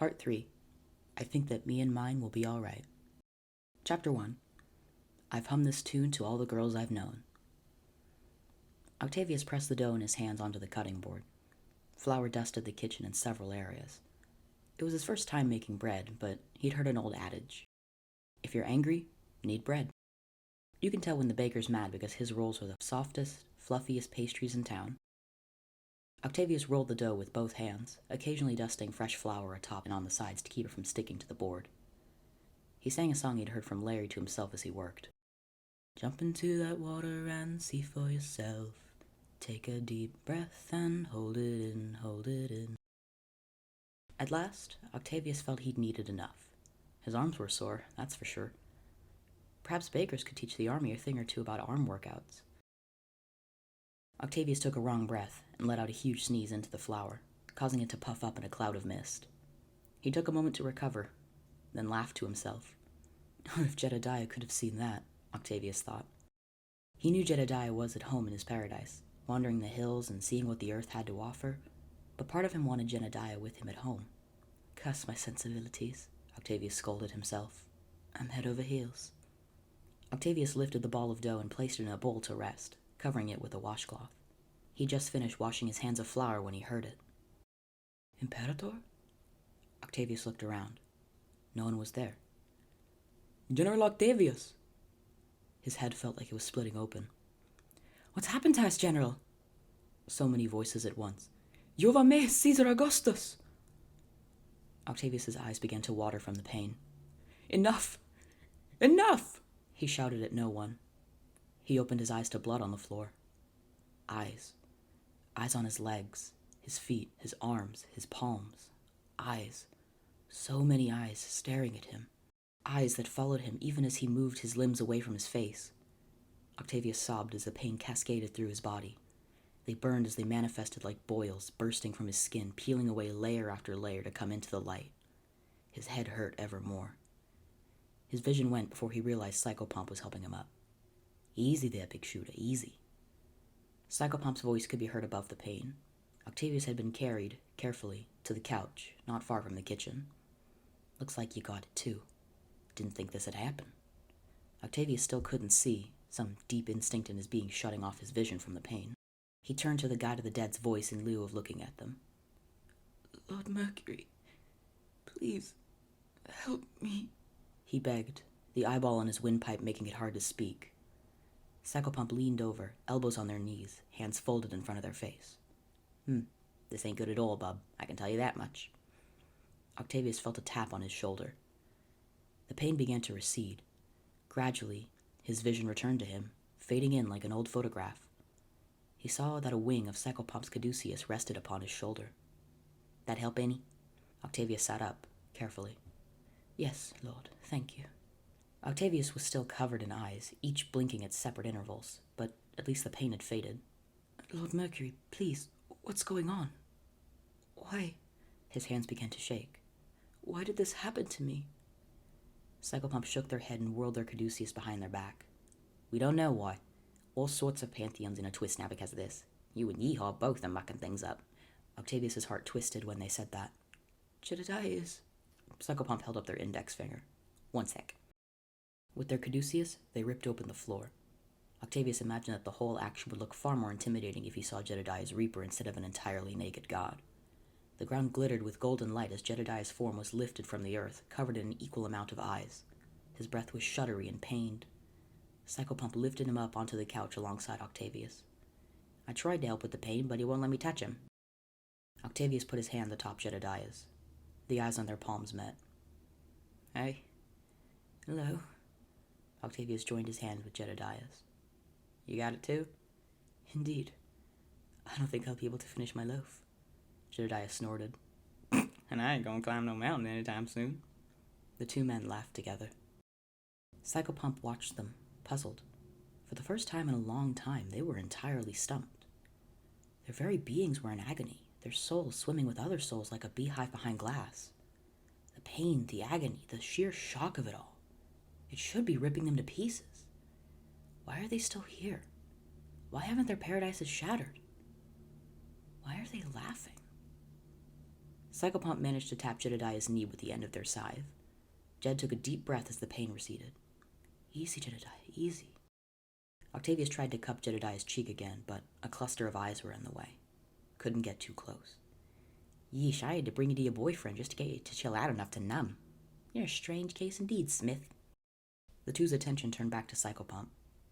Part 3. I think that me and mine will be alright. Chapter 1. I've hummed this tune to all the girls I've known. Octavius pressed the dough in his hands onto the cutting board. Flour dusted the kitchen in several areas. It was his first time making bread, but he'd heard an old adage. If you're angry, you need bread. You can tell when the baker's mad because his rolls are the softest, fluffiest pastries in town. Octavius rolled the dough with both hands, occasionally dusting fresh flour atop and on the sides to keep it from sticking to the board. He sang a song he'd heard from Larry to himself as he worked. Jump into that water and see for yourself. Take a deep breath and hold it in, hold it in. At last, Octavius felt he'd needed enough. His arms were sore, that's for sure. Perhaps bakers could teach the army a thing or two about arm workouts. Octavius took a wrong breath and let out a huge sneeze into the flour, causing it to puff up in a cloud of mist. He took a moment to recover, then laughed to himself. If Jedediah could have seen that, Octavius thought. He knew Jedediah was at home in his paradise, wandering the hills and seeing what the earth had to offer, but part of him wanted Jedediah with him at home. Cuss my sensibilities, Octavius scolded himself. I'm head over heels. Octavius lifted the ball of dough and placed it in a bowl to rest, covering it with a washcloth. He'd just finished washing his hands of flour when he heard it. Imperator? Octavius looked around. No one was there. General Octavius! His head felt like it was splitting open. What's happened to us, General? So many voices at once. Jova me, Caesar Augustus! Octavius's eyes began to water from the pain. Enough! Enough! He shouted at no one. He opened his eyes to blood on the floor. Eyes. Eyes on his legs, his feet, his arms, his palms. Eyes. So many eyes staring at him. Eyes that followed him even as he moved his limbs away from his face. Octavius sobbed as the pain cascaded through his body. They burned as they manifested like boils bursting from his skin, peeling away layer after layer to come into the light. His head hurt ever more. His vision went before he realized Psychopomp was helping him up. Easy there, big shooter, easy. Psychopomp's voice could be heard above the pain. Octavius had been carried, carefully, to the couch, not far from the kitchen. Looks like you got it too. Didn't think this had happened. Octavius still couldn't see, some deep instinct in his being shutting off his vision from the pain. He turned to the guide of the dead's voice in lieu of looking at them. Lord Mercury, please, help me, he begged, the eyeball on his windpipe making it hard to speak. Psychopomp leaned over, elbows on their knees, hands folded in front of their face. This ain't good at all, bub, I can tell you that much. Octavius felt a tap on his shoulder. The pain began to recede. Gradually, his vision returned to him, fading in like an old photograph. He saw that a wing of Psychopomp's caduceus rested upon his shoulder. That help any? Octavius sat up, carefully. Yes, Lord, thank you. Octavius was still covered in eyes, each blinking at separate intervals, but at least the pain had faded. Lord Mercury, please, what's going on? Why? His hands began to shake. Why did this happen to me? Psychopomp shook their head and whirled their caduceus behind their back. We don't know why. All sorts of pantheons in a twist now because of this. You and Yeehaw both are mucking things up. Octavius's heart twisted when they said that. Jedediah is... Psychopomp held up their index finger. One sec. With their caduceus, they ripped open the floor. Octavius imagined that the whole action would look far more intimidating if he saw Jedediah's Reaper instead of an entirely naked god. The ground glittered with golden light as Jedediah's form was lifted from the earth, covered in an equal amount of eyes. His breath was shuddery and pained. Psychopomp lifted him up onto the couch alongside Octavius. I tried to help with the pain, but he won't let me touch him. Octavius put his hand atop Jedediah's. The eyes on their palms met. Hey. Hello. Octavius joined his hand with Jedediah's. You got it too? Indeed. I don't think I'll be able to finish my loaf. Jedediah snorted. And I ain't gonna climb no mountain anytime soon. The two men laughed together. Psychopomp watched them, puzzled. For the first time in a long time, they were entirely stumped. Their very beings were in agony, their souls swimming with other souls like a beehive behind glass. The pain, the agony, the sheer shock of it all. It should be ripping them to pieces. Why are they still here? Why haven't their paradises shattered? Why are they laughing? Psychopomp managed to tap Jedediah's knee with the end of their scythe. Jed took a deep breath as the pain receded. Easy, Jedediah, easy. Octavius tried to cup Jedediah's cheek again, but a cluster of eyes were in the way. Couldn't get too close. Yeesh, I had to bring you to your boyfriend just to get you to chill out enough to numb. You're a strange case indeed, Smith. The two's attention turned back to Psychopomp.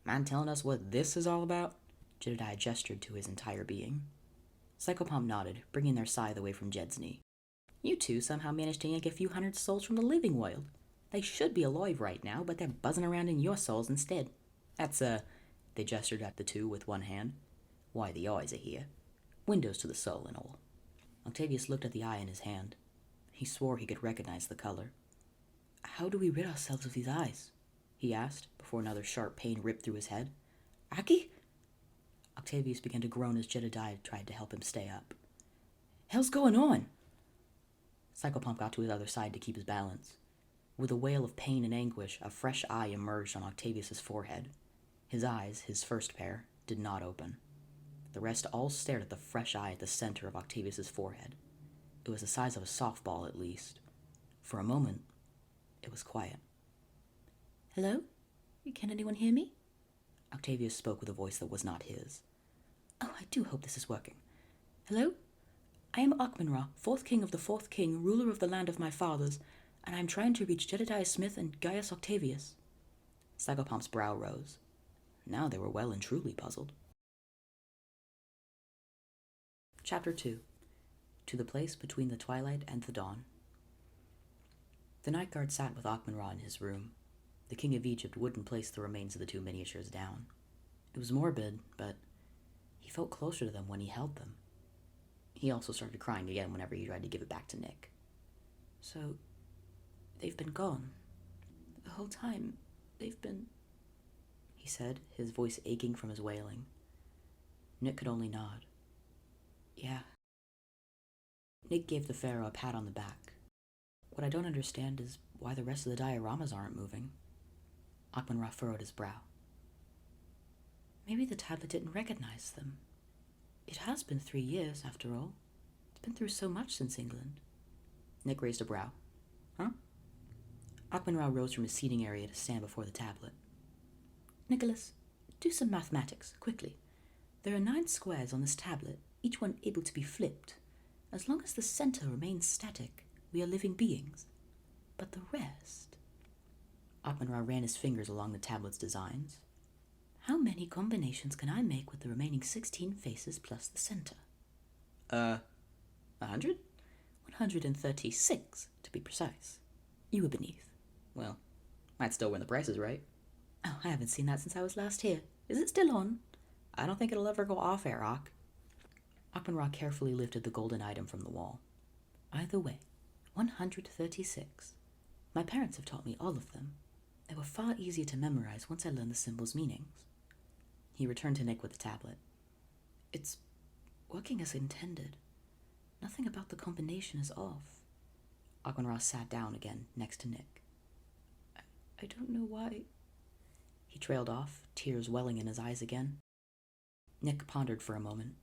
Mind telling us what this is all about? Jedediah gestured to his entire being. Psychopomp nodded, bringing their scythe away from Jed's knee. You two somehow managed to yank a few hundred souls from the living world. They should be alive right now, but they're buzzing around in your souls instead. That's, They gestured at the two with one hand. Why, the eyes are here. Windows to the soul and all. Octavius looked at the eye in his hand. He swore he could recognize the color. How do we rid ourselves of these eyes? He asked, before another sharp pain ripped through his head. Aki? Octavius began to groan as Jedediah tried to help him stay up. Hell's going on? Psychopomp got to his other side to keep his balance. With a wail of pain and anguish, a fresh eye emerged on Octavius's forehead. His eyes, his first pair, did not open. The rest all stared at the fresh eye at the center of Octavius's forehead. It was the size of a softball, at least. For a moment, it was quiet. Hello? Can anyone hear me? Octavius spoke with a voice that was not his. Oh, I do hope this is working. Hello? I am Achman-Ra, fourth king of the fourth king, ruler of the land of my fathers, and I am trying to reach Jedediah Smith and Gaius Octavius. Psychopomp's brow rose. Now they were well and truly puzzled. Chapter 2. To the place between the twilight and the dawn. The night guard sat with Achman-Ra in his room. The king of Egypt wouldn't place the remains of the two miniatures down. It was morbid, but he felt closer to them when he held them. He also started crying again whenever he tried to give it back to Nick. So, they've been gone. The whole time, they've been... he said, his voice aching from his wailing. Nick could only nod. Yeah. Nick gave the pharaoh a pat on the back. What I don't understand is why the rest of the dioramas aren't moving. Achman-Ra furrowed his brow. Maybe the tablet didn't recognize them. It has been 3 years, after all. It's been through so much since England. Nick raised a brow. Huh? Achman-Ra rose from his seating area to stand before the tablet. Nicholas, do some mathematics, quickly. There are 9 squares on this tablet, each one able to be flipped. As long as the center remains static, we are living beings. But the rest... Achman-Ra ran his fingers along the tablet's designs. How many combinations can I make with the remaining 16 faces plus the center? 100? 136, to be precise. You were beneath. Well, might still win the prizes, right? Oh, I haven't seen that since I was last here. Is it still on? I don't think it'll ever go off air, Ock. Achman-Ra carefully lifted the golden item from the wall. Either way, 136. My parents have taught me all of them. They were far easier to memorize once I learned the symbols' meanings. He returned to Nick with the tablet. It's working as intended. Nothing about the combination is off. Achman-Ra sat down again next to Nick. I don't know why. He trailed off, tears welling in his eyes again. Nick pondered for a moment.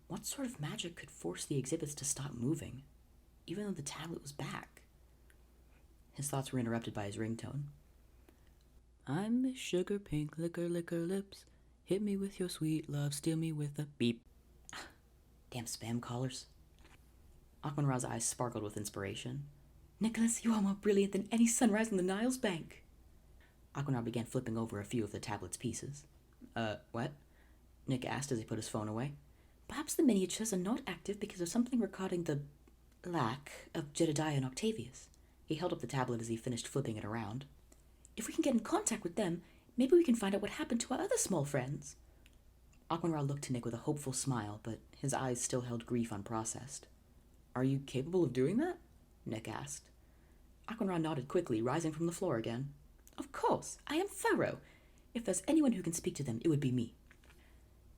What sort of magic could force the exhibits to stop moving, even though the tablet was back? His thoughts were interrupted by his ringtone. I'm Miss Sugar Pink, liquor lips. Hit me with your sweet love, steal me with a beep. Damn spam callers. Achman-Ra's eyes sparkled with inspiration. Nicholas, you are more brilliant than any sunrise on the Nile's bank. Achman-Ra began flipping over a few of the tablet's pieces. What? Nick asked as he put his phone away. Perhaps the miniatures are not active because of something regarding the lack of Jedediah and Octavius. He held up the tablet as he finished flipping it around. If we can get in contact with them, maybe we can find out what happened to our other small friends. Achman-Ra looked to Nick with a hopeful smile, but his eyes still held grief unprocessed. Are you capable of doing that? Nick asked. Achman-Ra nodded quickly, rising from the floor again. Of course, I am Pharaoh. If there's anyone who can speak to them, it would be me.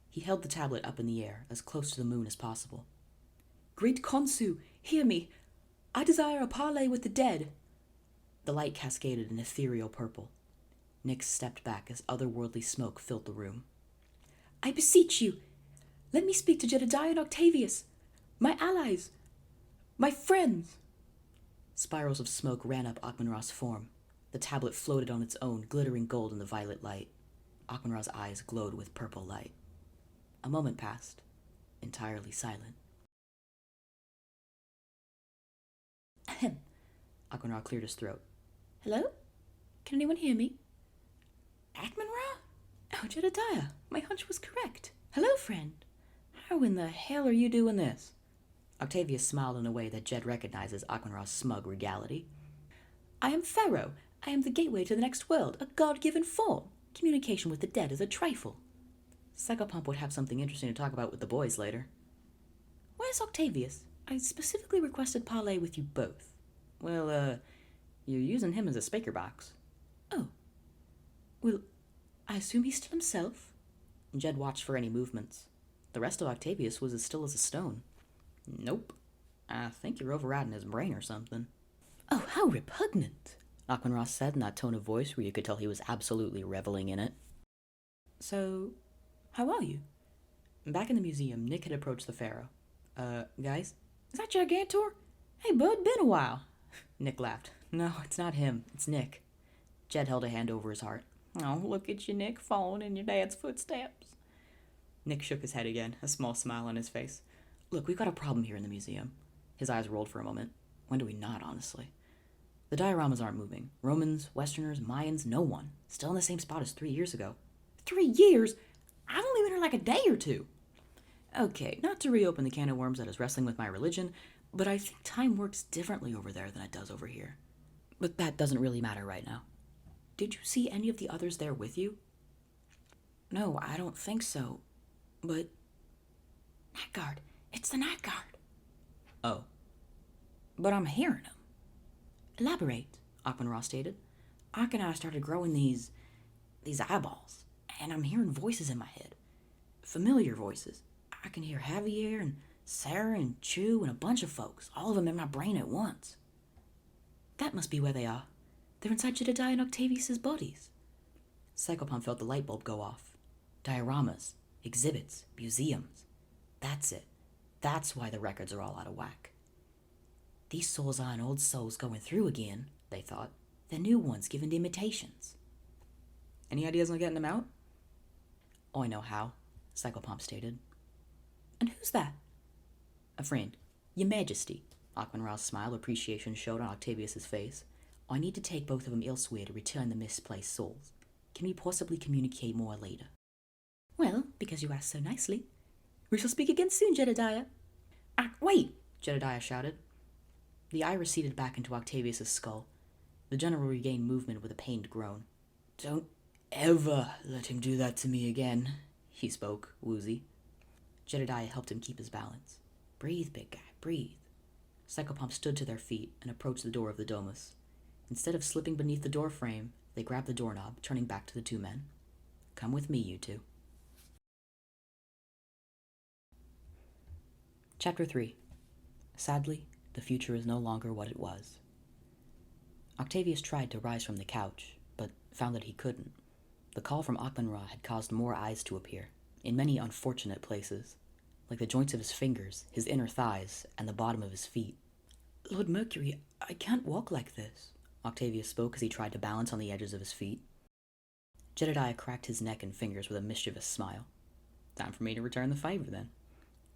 He held the tablet up in the air, as close to the moon as possible. Great Khonsu, hear me. I desire a parley with the dead. The light cascaded in ethereal purple. Nick stepped back as otherworldly smoke filled the room. I beseech you, let me speak to Jedediah and Octavius, my allies. My friends! Spirals of smoke ran up Akmenra's form. The tablet floated on its own, glittering gold in the violet light. Akmenra's eyes glowed with purple light. A moment passed, entirely silent. Ahem. Akmenra cleared his throat. Hello? Can anyone hear me? Akmenra? Oh, Jedediah, my hunch was correct. Hello, friend. How in the hell are you doing this? Octavius smiled in a way that Jed recognizes Akmenra's smug regality. I am Pharaoh. I am the gateway to the next world, a god-given form. Communication with the dead is a trifle. Psychopomp would have something interesting to talk about with the boys later. Where's Octavius? I specifically requested parley with you both. Well, you're using him as a speaker box. Oh. Well, I assume he's still himself? Jed watched for any movements. The rest of Octavius was as still as a stone. Nope. I think you're overriding his brain or something. Oh, how repugnant, Akmenra said in that tone of voice where you could tell he was absolutely reveling in it. So, how are you? Back in the museum, Nick had approached the pharaoh. Guys? Is that Gigantor? Hey, bud, been a while. Nick laughed. No, it's not him. It's Nick. Jed held a hand over his heart. Oh, look at you, Nick, following in your dad's footsteps. Nick shook his head again, a small smile on his face. Look, we've got a problem here in the museum. His eyes rolled for a moment. When do we not, honestly? The dioramas aren't moving. Romans, Westerners, Mayans, no one. Still in the same spot as 3 years ago. 3 years? I've only been here like a day or two. Okay, not to reopen the can of worms that is wrestling with my religion, but I think time works differently over there than it does over here. But that doesn't really matter right now. Did you see any of the others there with you? No, I don't think so. But... Night Guard. It's the Night Guard. Oh. But I'm hearing them. Elaborate, Akmenra stated. Ak and I started growing these eyeballs, and I'm hearing voices in my head. Familiar voices. I can hear Javier and Sarah and Chu and a bunch of folks, all of them in my brain at once. That must be where they are. They're inside Jedediah and Octavius's bodies. Psychopomp felt the light bulb go off. Dioramas, exhibits, museums. That's it. That's why the records are all out of whack. These souls aren't old souls going through again, they thought. They're new ones given to imitations. Any ideas on getting them out? Oh, I know how, Psychopomp stated. And who's that? A friend. Your Majesty. Akmenra's smile appreciation showed on Octavius's face. I need to take both of them elsewhere to return the misplaced souls. Can we possibly communicate more later? Well, because you asked so nicely. We shall speak again soon, Jedediah. Wait, Jedediah shouted. The eye receded back into Octavius's skull. The general regained movement with a pained groan. Don't ever let him do that to me again, he spoke, woozy. Jedediah helped him keep his balance. Breathe, big guy, breathe. Psychopomp stood to their feet and approached the door of the domus. Instead of slipping beneath the door frame, they grabbed the doorknob, turning back to the two men. Come with me, you two. Chapter 3. Sadly, the future is no longer what it was. Octavius tried to rise from the couch, but found that he couldn't. The call from Akmenra had caused more eyes to appear, in many unfortunate places, like the joints of his fingers, his inner thighs, and the bottom of his feet. Lord Mercury, I can't walk like this, Octavius spoke as he tried to balance on the edges of his feet. Jedediah cracked his neck and fingers with a mischievous smile. Time for me to return the favor, then.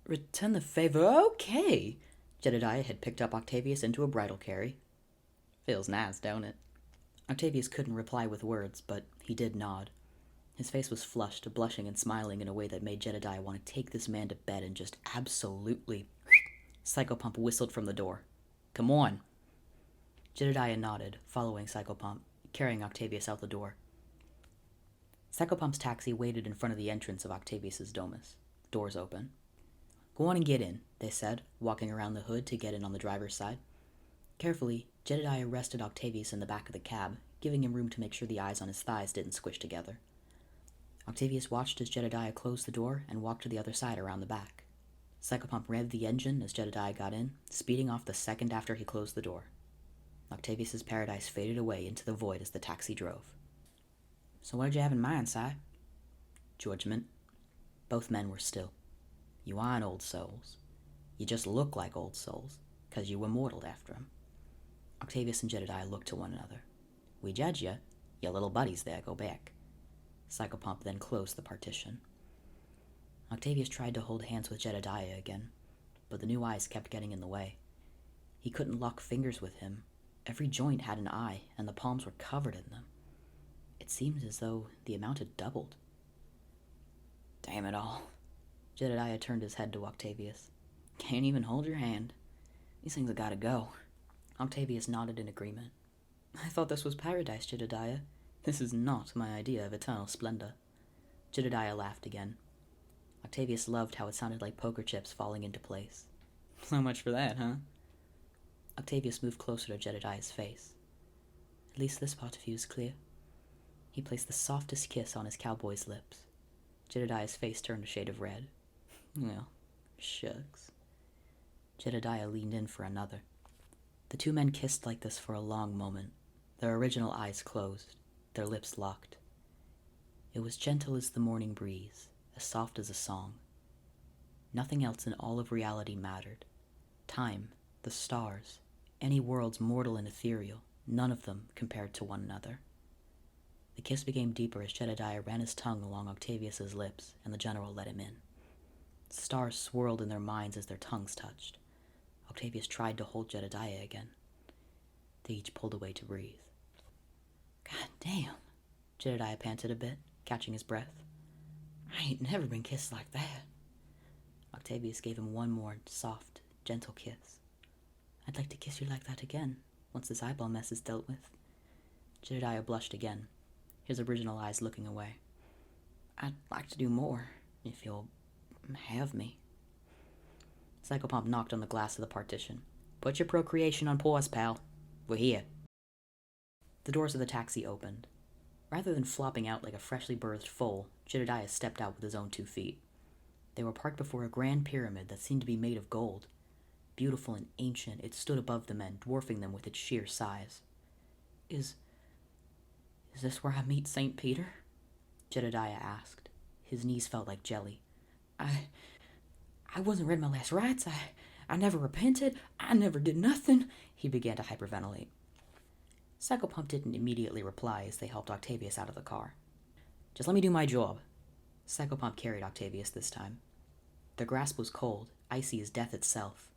Return the favor? Okay! Jedediah had picked up Octavius into a bridal carry. Feels nice, don't it? Octavius couldn't reply with words, but he did nod. His face was flushed, blushing and smiling in a way that made Jedediah want to take this man to bed and just absolutely... Psychopomp whistled from the door. Come on! Jedediah nodded, following Psychopomp, carrying Octavius out the door. Psychopomp's taxi waited in front of the entrance of Octavius's domus. Doors open. Go on and get in, they said, walking around the hood to get in on the driver's side. Carefully, Jedediah rested Octavius in the back of the cab, giving him room to make sure the eyes on his thighs didn't squish together. Octavius watched as Jedediah closed the door and walked to the other side around the back. Psychopomp revved the engine as Jedediah got in, speeding off the second after he closed the door. Octavius's paradise faded away into the void as the taxi drove. So what did you have in mind, Si? Judgment. Both men were still. You aren't old souls. You just look like old souls, 'cause you were mortal after him." Octavius and Jedediah looked to one another. "We judge you. Your little buddies there go back." Psychopomp then closed the partition. Octavius tried to hold hands with Jedediah again, but the new eyes kept getting in the way. He couldn't lock fingers with him. Every joint had an eye, and the palms were covered in them. It seemed as though the amount had doubled. "Damn it all." Jedediah turned his head to Octavius. "Can't even hold your hand. These things have got to go." Octavius nodded in agreement. "I thought this was paradise, Jedediah. This is not my idea of eternal splendor." Jedediah laughed again. Octavius loved how it sounded like poker chips falling into place. "So much for that, huh?" Octavius moved closer to Jedediah's face. "At least this part of you is clear." He placed the softest kiss on his cowboy's lips. Jedediah's face turned a shade of red. "Well, shucks." Jedediah leaned in for another. The two men kissed like this for a long moment, their original eyes closed, their lips locked. It was gentle as the morning breeze, as soft as a song. Nothing else in all of reality mattered. Time, the stars, any worlds mortal and ethereal, none of them compared to one another. The kiss became deeper as Jedediah ran his tongue along Octavius's lips, and the general let him in. The stars swirled in their minds as their tongues touched. Octavius tried to hold Jedediah again. They each pulled away to breathe. "God damn," Jedediah panted a bit, catching his breath. "I ain't never been kissed like that." Octavius gave him one more soft, gentle kiss. "I'd like to kiss you like that again, once this eyeball mess is dealt with." Jedediah blushed again, his original eyes looking away. "I'd like to do more, if you'll have me." Psychopomp knocked on the glass of the partition. "Put your procreation on pause, pal. We're here." The doors of the taxi opened. Rather than flopping out like a freshly birthed foal, Jedediah stepped out with his own 2 feet. They were parked before a grand pyramid that seemed to be made of gold. Beautiful and ancient, it stood above the men, dwarfing them with its sheer size. Is this where I meet St. Peter?" Jedediah asked. His knees felt like jelly. I wasn't read my last rites. I never repented. I never did nothing." He began to hyperventilate. Psychopomp didn't immediately reply as they helped Octavius out of the car. "Just let me do my job." Psychopomp carried Octavius this time. Their grasp was cold, icy as death itself.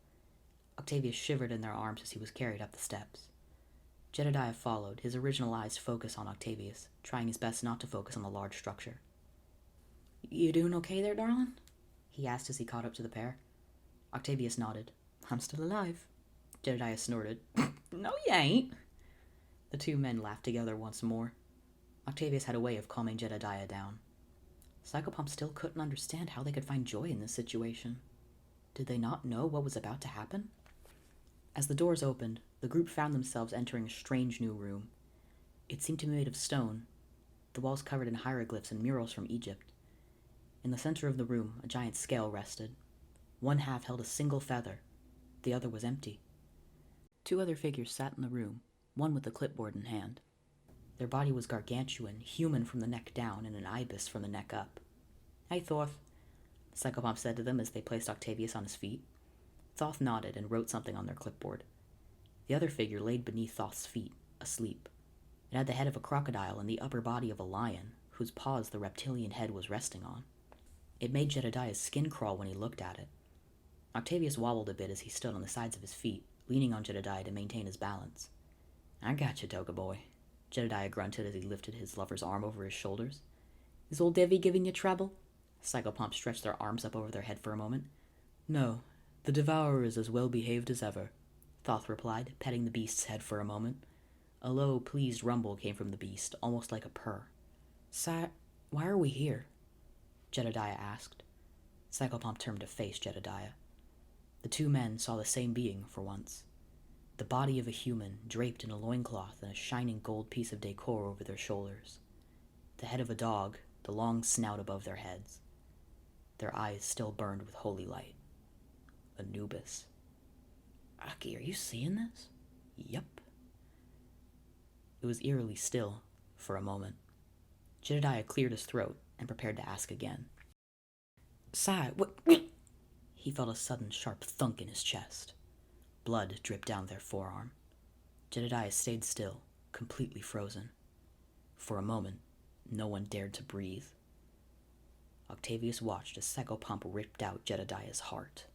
Octavius shivered in their arms as he was carried up the steps. Jedediah followed, his original eyes focused on Octavius, trying his best not to focus on the large structure. "You doing okay there, darling?" he asked as he caught up to the pair. Octavius nodded. "I'm still alive." Jedediah snorted. "No, you ain't." The two men laughed together once more. Octavius had a way of calming Jedediah down. Psychopomp still couldn't understand how they could find joy in this situation. Did they not know what was about to happen? As the doors opened, the group found themselves entering a strange new room. It seemed to be made of stone, the walls covered in hieroglyphs and murals from Egypt. In the center of the room, a giant scale rested. One half held a single feather. The other was empty. 2 other figures sat in the room, one with a clipboard in hand. Their body was gargantuan, human from the neck down, and an ibis from the neck up. "Hey, Thoth," Psychopomp said to them as they placed Octavius on his feet. Thoth nodded and wrote something on their clipboard. The other figure laid beneath Thoth's feet, asleep. It had the head of a crocodile and the upper body of a lion, whose paws the reptilian head was resting on. It made Jedediah's skin crawl when he looked at it. Octavius wobbled a bit as he stood on the sides of his feet, leaning on Jedediah to maintain his balance. "I got you, Toga boy," Jedediah grunted as he lifted his lover's arm over his shoulders. "Is old Devi giving you trouble?" Psychopomp stretched their arms up over their head for a moment. "No, the devourer is as well behaved as ever," Thoth replied, petting the beast's head for a moment. A low, pleased rumble came from the beast, almost like a purr. Why are we here?" Jedediah asked. Psychopomp turned to face Jedediah. The two men saw the same being for once. The body of a human, draped in a loincloth and a shining gold piece of decor over their shoulders. The head of a dog, the long snout above their heads. Their eyes still burned with holy light. Anubis. "Aki, are you seeing this?" "Yep." It was eerily still for a moment. Jedediah cleared his throat and prepared to ask again. "What?" He felt a sudden sharp thunk in his chest. Blood dripped down their forearm. Jedediah stayed still, completely frozen. For a moment, no one dared to breathe. Octavius watched as psychopomp ripped out Jedediah's heart.